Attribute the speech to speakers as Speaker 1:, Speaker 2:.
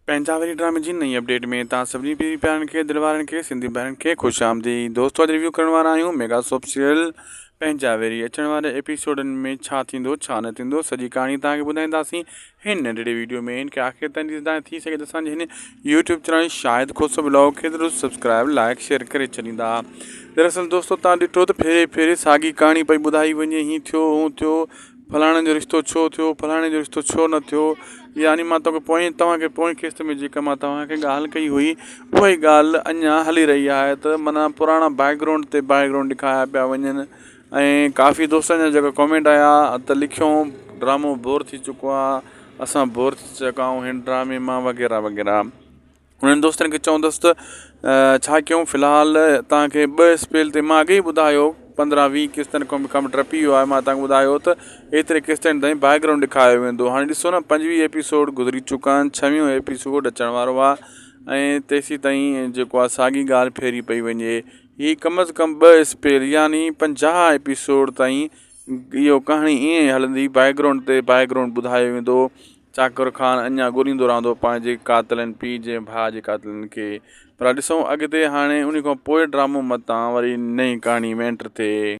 Speaker 1: पंजाबी ड्रामे जी नई अपडेट में तव्हां सभिनी प्यारनि खे दिलि वारनि खे सिंधी भाउरनि खे ख़ुशि आमदीद। दोस्तों अॼु रिव्यू करण वारा आहियूं मेगा सोप सीरियल पंजाबी। अचण वारे एपिसोडनि में छा थींदो छा न थींदो सॼी कहाणी तव्हांखे ॿुधाईंदासीं हिन नंढिड़े वीडियो में। इनखे आख़िर ताईं ॾिसंदा थी सघे त असांजे हिन यूट्यूब चैनल शायदि खोसो ब्लॉग खे ज़रूरु सब्सक्राइब लाइक शेयर करे छॾींदा। दरअसल दोस्तों तव्हां ॾिठो त फेरे फेरे साॻी कहाणी पई ॿुधाई वञे, हीअं थियो हूअं थियो, फलाणे जो रिश्तो छो थियो, फलाणे जो रिश्तो छो न थियो। यानी मां तव्हांखे पोएं किस्त में जेका मां तव्हांखे ॻाल्हि कई हुई उहा ई ॻाल्हि अञा हली रही आहे। त माना पुराणा बैकग्राउंड ते बैकग्राउंड ॾेखारिया पिया वञनि। ऐं काफ़ी दोस्तनि जा जेका कॉमेंट आया त लिखियो ड्रामो बोर थी चुको आहे, असां बोर थी चुका आहियूं हिन ड्रामे मां वग़ैरह वग़ैरह। उन्हनि दोस्तनि खे चवंदुसि त छा कयूं, फ़िलहालु तव्हांखे 2 स्पेल ते मां अॻे ई ॿुधायो 15-20 किस्तनि खां कमु टपी वियो आहे। मां तव्हांखे ॿुधायो त एतिरे किस्तनि ताईं बैकग्राउंड ॾेखारियो वेंदो। हाणे ॾिसो न 25 एपिसोड गुज़री चुका आहिनि, 6 एपिसोड अचण वारो आहे ऐं तेसीं ताईं जेको आहे साॻी ॻाल्हि फेरी पई वञे। हीअ कम अज़ कम 2 स्पेल यानी 50 एपिसोड ताईं इहो कहाणी ईअं ई हलंदी। बैकग्राउंड ते बैकग्राउंड ॿुधायो वेंदो। चाकर ख़ान अञा ॻोल्हींदो रहंदो पंहिंजे कातिलनि, पीउ जे भाउ जे कातिलनि खे। पर ॾिसूं अॻिते हाणे उन खां पोइ ड्रामो मतां वरी नई कहाणी में एंटर थिए।